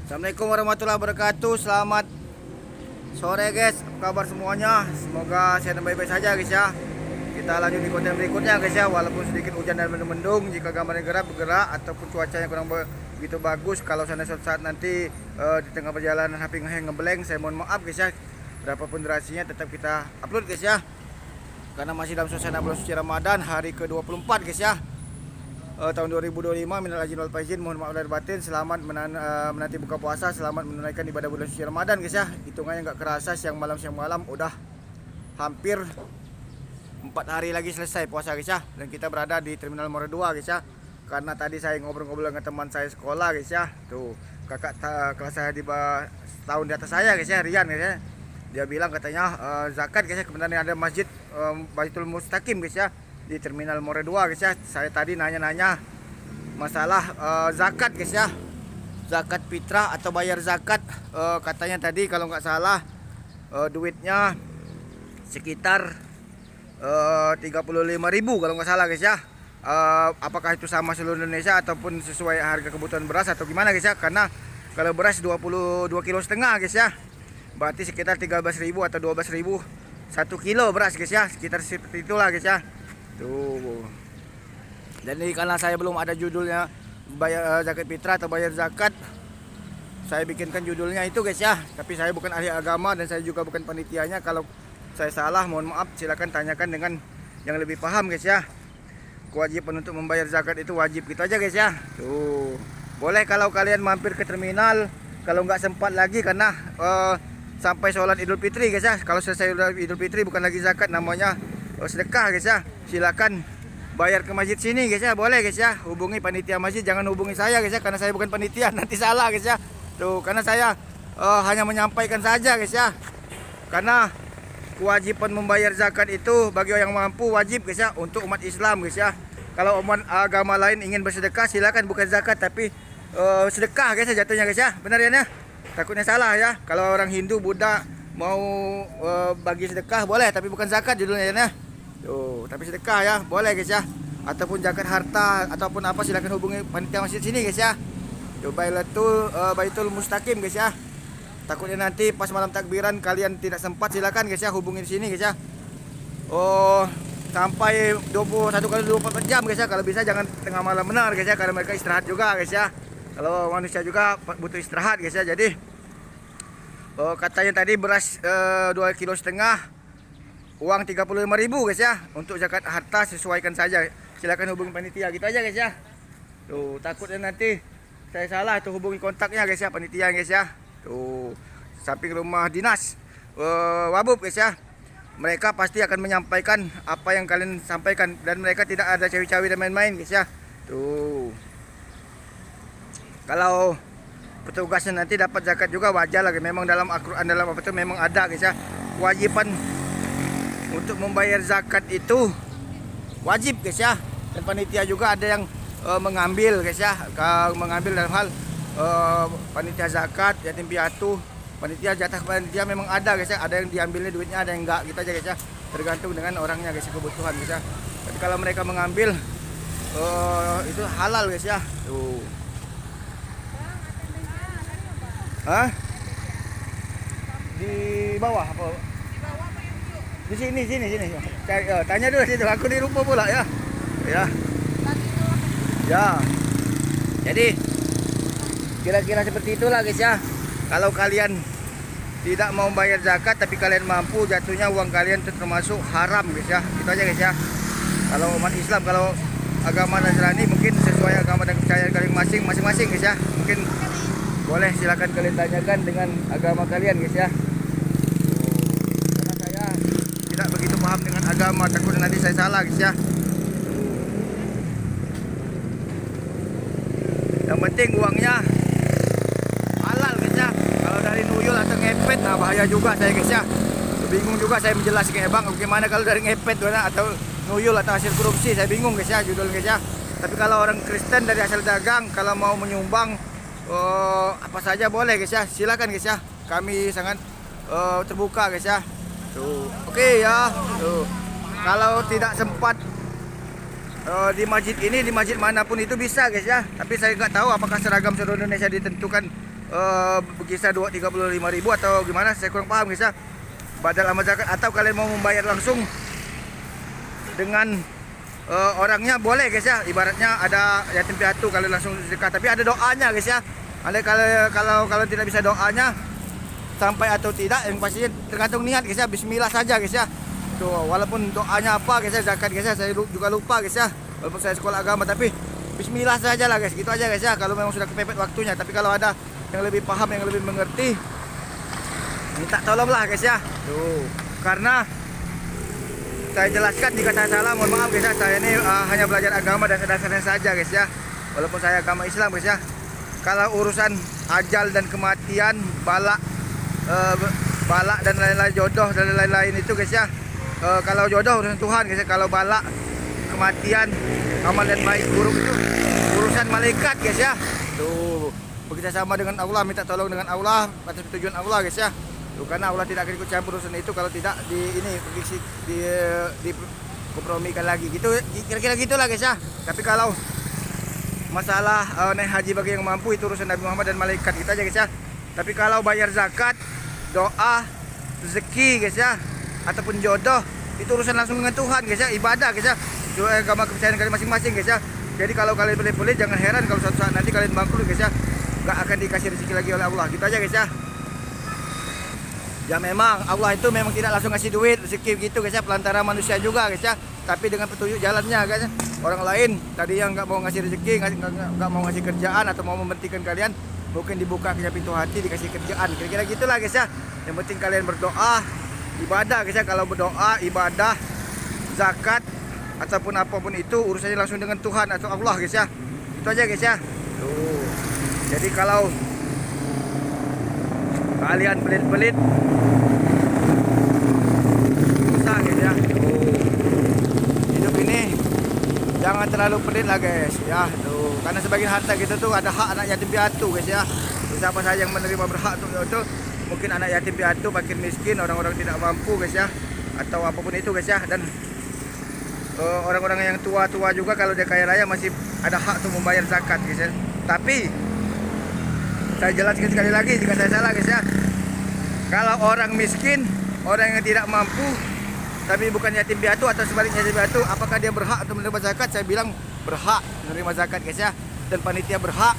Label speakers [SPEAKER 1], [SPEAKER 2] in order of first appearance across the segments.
[SPEAKER 1] Assalamualaikum warahmatullahi wabarakatuh. Selamat sore guys. Apa kabar semuanya? Semoga sehat dan baik-baik saja guys ya. Kita lanjut di konten berikutnya guys ya. Walaupun sedikit hujan dan mendung, jika gambarnya bergerak ataupun cuacanya kurang begitu bagus, kalau sana suatu saat nanti di tengah perjalanan HP ngeblank, saya mohon maaf guys ya. Berapapun durasinya tetap kita upload guys ya. Karena masih dalam suasana bulan suci Ramadan, hari ke-24 guys ya. Tahun 2025, minal aidin wal faizin, mohon maaf lahir batin. Selamat menanti buka puasa, selamat menunaikan ibadah bulan suci Ramadan guys ya. Hitungannya nggak kerasa, siang malam udah hampir 4 hari lagi selesai puasa guys ya. Dan kita berada di Terminal More 2 guys ya. Karena tadi saya ngobrol-ngobrol dengan teman saya sekolah guys ya. Tuh, kakak kelas saya tahun di atas saya guys ya, Rian guys ya. Dia bilang katanya zakat guys ya, kemudian ada masjid Baitul Mustaqim guys ya di Terminal More 2 guys ya. Saya tadi nanya-nanya masalah zakat guys ya, zakat fitrah atau bayar zakat. Katanya tadi kalau nggak salah duitnya sekitar 35.000 kalau nggak salah guys ya. Apakah itu sama seluruh Indonesia ataupun sesuai harga kebutuhan beras atau gimana guys ya? Karena kalau beras 22,5 kilo guys ya, berarti sekitar 13.000 atau 12.000 1 kilo beras guys ya, sekitar seperti itulah guys ya. Tuh. Jadi karena saya belum ada judulnya bayar zakat fitrah atau bayar zakat, saya bikinkan judulnya itu guys ya. Tapi saya bukan ahli agama dan saya juga bukan panitianya. Kalau saya salah mohon maaf, silakan tanyakan dengan yang lebih paham guys ya. Kewajiban untuk membayar zakat itu wajib gitu aja guys ya. Tuh. Boleh kalau kalian mampir ke terminal, kalau nggak sempat lagi karena sampai sholat Idul Fitri guys ya. Kalau selesai Idul Fitri bukan lagi zakat, namanya sedekah guys ya. Silakan bayar ke masjid sini guys ya, boleh guys ya. Hubungi panitia masjid, jangan hubungi saya guys ya, karena saya bukan panitia, nanti salah guys ya. Tuh, karena saya hanya menyampaikan saja guys ya. Karena kewajiban membayar zakat itu bagi yang mampu wajib guys ya, untuk umat Islam guys ya. Kalau umat agama lain ingin bersedekah silakan, bukan zakat tapi sedekah guys ya jatuhnya guys ya. Benar ya? Takutnya salah ya. Kalau orang Hindu, Buddha mau bagi sedekah boleh, tapi bukan zakat judulnya ya. Tuh, tapi sedekah ya, boleh guys ya. Ataupun zakat harta ataupun apa, silakan hubungi panitia masjid sini guys ya. Tuh, Baitul Mustaqim guys ya. Takutnya nanti pas malam takbiran kalian tidak sempat, silakan guys ya hubungi di sini guys ya. Oh, sampai 21 kali 24 jam guys ya. Kalau bisa jangan tengah malam, benar guys ya, karena mereka istirahat juga guys ya. Kalau manusia juga butuh istirahat guys ya. Jadi katanya tadi beras 2,5 kilo, uang 35.000 guys ya. Untuk zakat harta sesuaikan saja. Silakan hubungi panitia gitu aja guys ya. Tuh, takutnya nanti saya salah, tuh hubungi kontaknya guys ya, panitia guys ya. Tuh, samping rumah dinas Wabub guys ya. Mereka pasti akan menyampaikan apa yang kalian sampaikan, dan mereka tidak ada cawi-cawi dan main-main guys ya. Tuh. Kalau petugasnya nanti dapat zakat juga wajar lagi. Memang dalam Al-Quran, dalam apa itu memang ada guys ya, kewajiban untuk membayar zakat itu wajib guys ya. Dan panitia juga ada yang mengambil guys ya, mengambil dalam hal panitia zakat, yatim piatu, panitia jatah panitia memang ada guys ya. Ada yang diambilnya duitnya, ada yang enggak gitu aja guys ya. Tergantung dengan orangnya guys, kebutuhan guys ya. Tapi kalau mereka mengambil itu halal guys ya. Tuh. Hah? Di bawah apa? Di sini. Tanya dulu situ. Aku di rupa pula ya. Ya. Ya. Jadi kira-kira seperti itulah guys ya. Kalau kalian tidak mau bayar zakat tapi kalian mampu, jatuhnya uang kalian itu termasuk haram guys ya. Itu aja guys ya. Kalau umat Islam, kalau agama Nasrani mungkin sesuai agama dan kepercayaan kalian masing-masing guys ya. Mungkin boleh silakan kalian tanyakan dengan agama kalian guys ya. Karena saya tidak begitu paham dengan agama, takut nanti saya salah guys ya. Yang penting uangnya halal guys ya. Kalau dari nuyul atau ngepet, nah bahaya juga saya guys ya. Bingung juga saya menjelaskan ya bang, bagaimana kalau dari ngepet atau nuyul atau hasil korupsi, saya bingung guys ya judul guys ya. Tapi kalau orang Kristen dari hasil dagang, kalau mau menyumbang apa saja boleh guys ya, silakan guys ya. Kami sangat terbuka guys ya. Tuh, oke ya. Tuh. Kalau tidak sempat di masjid ini, di masjid manapun itu bisa guys ya. Tapi saya nggak tahu apakah seragam seluruh Indonesia ditentukan berkisar 35.000 atau gimana, saya kurang paham guys ya, badal amal zakat. Atau kalian mau membayar langsung dengan orangnya boleh guys ya, ibaratnya ada yatim piatu kalian langsung sedekah, tapi ada doanya guys ya. Ada kalau tidak bisa doanya sampai atau tidak, yang pastinya tergantung niat guys ya. Bismillah saja guys ya. Tuh, walaupun doanya apa guys ya, zakat guys ya, saya juga lupa guys ya. Walaupun saya sekolah agama, tapi bismillah saja lah guys, gitu aja guys ya. Kalau memang sudah kepepet waktunya, tapi kalau ada yang lebih paham, yang lebih mengerti, minta tolonglah guys ya. Tuh, karena saya jelaskan jika saya salah, mohon maaf guys ya. Saya ini hanya belajar agama dan dasarnya saja guys ya. Walaupun saya agama Islam guys ya. Kalau urusan ajal dan kematian, balak dan lain-lain, jodoh dan lain-lain itu guys ya. Kalau jodoh urusan Tuhan guys ya. Kalau balak, kematian, amal dan baik buruk itu urusan malaikat guys ya. Tuh, bekerja sama dengan Allah, minta tolong dengan Allah atas tujuan Allah guys ya. Tuh, karena Allah tidak akan ikut campur urusan itu kalau tidak di kompromikan lagi gitu, kira-kira gitulah guys ya. Tapi kalau masalah naik haji bagi yang mampu itu urusan Nabi Muhammad dan malaikat gitu aja guys ya. Tapi kalau bayar zakat, doa, rezeki guys ya, ataupun jodoh, itu urusan langsung dengan Tuhan guys ya, ibadah guys ya. Itu agama kepercayaan kalian masing-masing guys ya. Jadi kalau kalian pelit-pelit, jangan heran kalau suatu saat nanti kalian bangkrut guys ya, nggak akan dikasih rezeki lagi oleh Allah gitu aja guys ya. Ya memang Allah itu memang tidak langsung ngasih duit rezeki gitu guys ya, pelantara manusia juga guys ya, tapi dengan petunjuk jalannya guys ya. Orang lain tadi yang nggak mau ngasih rezeki, nggak mau ngasih kerjaan atau mau memberhentikan kalian, mungkin dibuka pintu hati, dikasih kerjaan, kira-kira gitulah guys ya. Yang penting kalian berdoa, ibadah guys ya. Kalau berdoa, ibadah, zakat ataupun apapun itu urusannya langsung dengan Tuhan atau Allah guys ya. Itu aja guys ya. Tuh. Jadi kalau kalian pelit-pelit, susah guys ya. Hidup ini jangan terlalu pelit lah guys ya. Tuh, karena sebagian harta gitu tuh ada hak anak yatim piatu guys ya. Siapa saja yang menerima berhak untuk itu, mungkin anak yatim piatu, fakir miskin, orang-orang tidak mampu guys ya, atau apapun itu guys ya. Dan orang-orang yang tua-tua juga kalau dia kaya raya masih ada hak untuk membayar zakat guys ya. Tapi saya jelaskan sekali lagi jika saya salah guys ya. Kalau orang miskin, orang yang tidak mampu, tapi bukan yatim piatu atau sebaliknya yatim piatu, apakah dia berhak untuk menerima zakat? Saya bilang berhak menerima zakat guys ya. Dan panitia berhak.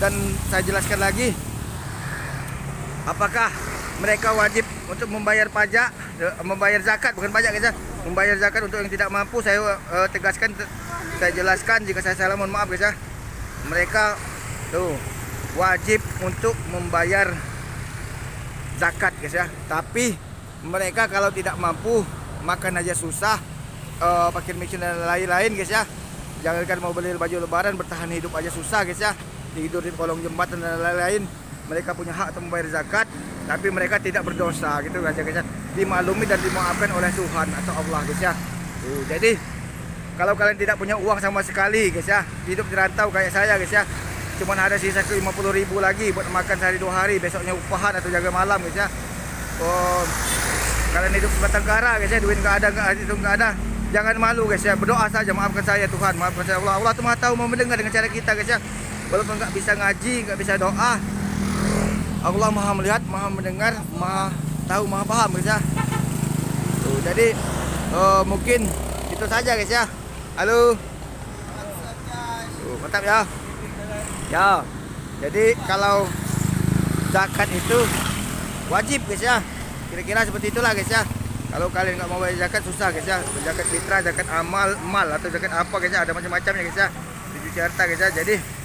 [SPEAKER 1] Dan saya jelaskan lagi, apakah mereka wajib untuk membayar pajak, membayar zakat, bukan pajak guys ya, membayar zakat untuk yang tidak mampu. Saya tegaskan, saya jelaskan jika saya salah, mohon maaf guys ya. Mereka tuh wajib untuk membayar zakat guys ya. Tapi mereka kalau tidak mampu, makan aja susah, fakir miskin dan lain-lain guys ya. Jangankan mau beli baju lebaran, bertahan hidup aja susah guys ya. Tidur di kolong jembatan dan lain-lain. Mereka punya hak untuk membayar zakat, tapi mereka tidak berdosa gitu guys ya. Dimaklumi dan dimaafkan oleh Tuhan atau Allah guys ya. Jadi kalau kalian tidak punya uang sama sekali guys ya, hidup di rantau kayak saya guys ya, cuman ada sisa ke 50.000 lagi buat makan sehari 2 hari, besoknya upahan atau jaga malam guys ya. Kalian hidup sebatang kara guys ya, duit nggak ada, jangan malu guys ya. Berdoa saja, maafkan saya Tuhan, maafkan saya Allah. Allah tuh maha tahu, mau mendengar dengan cara kita guys ya. Walaupun nggak bisa ngaji, nggak bisa doa, Allah maha melihat, maha mendengar, maha tahu, maha paham guys ya. Jadi mungkin itu saja guys ya. Halo. Mantap ya. Ya. Jadi kalau zakat itu wajib guys ya. Kira-kira seperti itulah guys ya. Kalau kalian nggak mau bayar zakat susah guys ya. Zakat fitrah, zakat amal, mal atau zakat apa guys ya, ada macam-macamnya guys ya. Dicuci harta guys ya. Jadi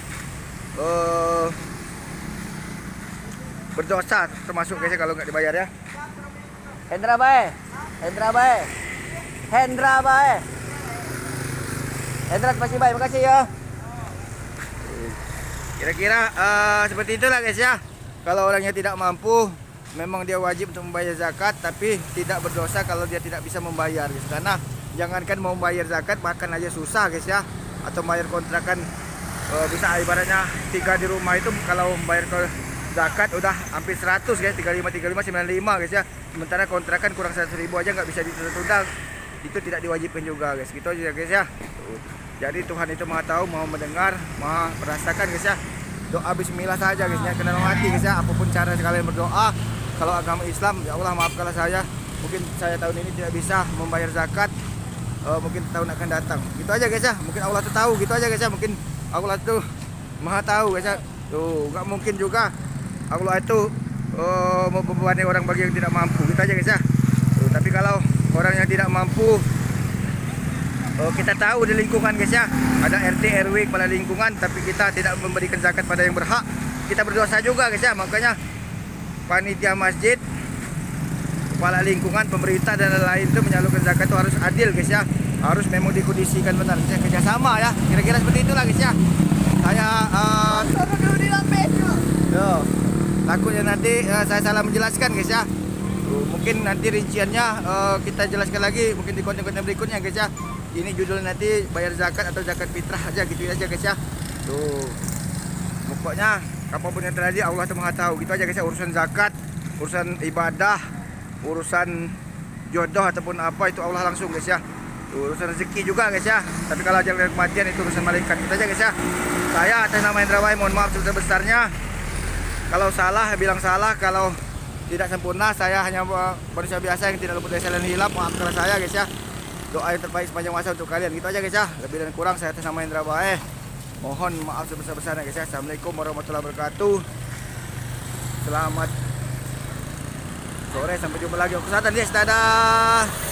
[SPEAKER 1] berdosa termasuk guys ya kalau nggak dibayar ya. Hendra bae. Hendra makasih bae, makasih ya. Kira-kira seperti itulah guys ya. Kalau orangnya tidak mampu, memang dia wajib untuk membayar zakat, tapi tidak berdosa kalau dia tidak bisa membayar guys. Karena jangankan mau membayar zakat, makan aja susah guys ya. Atau bayar kontrakan, bisa ibaratnya 3 di rumah itu kalau membayar ke zakat udah hampir 100 guys, 95, 95 guys ya. Sementara kontrakan kurang 100.000 aja nggak bisa ditunda, itu tidak diwajibkan juga guys. Gitu aja guys ya. Jadi Tuhan itu maha tahu, maha mendengar, maha merasakan guys ya. doa bismillah saja guys ya, kena mati guys ya. Apapun cara kalian berdoa, kalau agama Islam, ya Allah maafkanlah saya, mungkin saya tahun ini tidak bisa membayar zakat, mungkin tahun akan datang. Gitu aja guys ya. Mungkin Allah tuh tahu, gitu aja guys ya. Mungkin Allah tuh maha tahu guys ya. Tuh nggak mungkin juga Allah itu membebani orang bagi yang tidak mampu. Gitu aja guys ya. Tuh, tapi kalau orang yang tidak mampu, kita tahu di lingkungan guys ya, ada RT RW kepala lingkungan, tapi kita tidak memberikan zakat pada yang berhak, kita berdosa juga guys ya. Makanya panitia masjid, kepala lingkungan, pemerintah dan lain-lain itu menyalurkan zakat itu harus adil guys ya, harus memang dikondisikan benar, kerjasama ya, kira-kira seperti itulah guys ya. Saya takutnya nanti saya salah menjelaskan guys ya. Mungkin nanti rinciannya kita jelaskan lagi mungkin di konten-konten berikutnya guys ya. Ini judulnya nanti bayar zakat atau zakat fitrah aja, gitu aja guys ya. Tuh, pokoknya apapun yang terjadi Allah tuh maha tahu. Gitu aja guys ya. Urusan zakat, urusan ibadah, urusan jodoh ataupun apa, itu Allah langsung guys ya. Tuh, urusan rezeki juga guys ya. Tapi kalau ajaran kematian itu urusan malaikat. Gitu aja guys ya. Saya atas nama Indra Wahai mohon maaf sebesar-besarnya. Kalau salah bilang salah, kalau tidak sempurna, saya hanya manusia biasa yang tidak luput dari salah dan hilaf. Maafkan saya guys ya. Doa yang terbaik sepanjang masa untuk kalian. Gitu aja guys ya. Lebih dan kurang saya atas nama Indra Wahai mohon maaf sebesar-besarnya guys ya. Assalamualaikum warahmatullahi wabarakatuh. Selamat sore, sampai jumpa lagi. Kesehatan guys, dadah.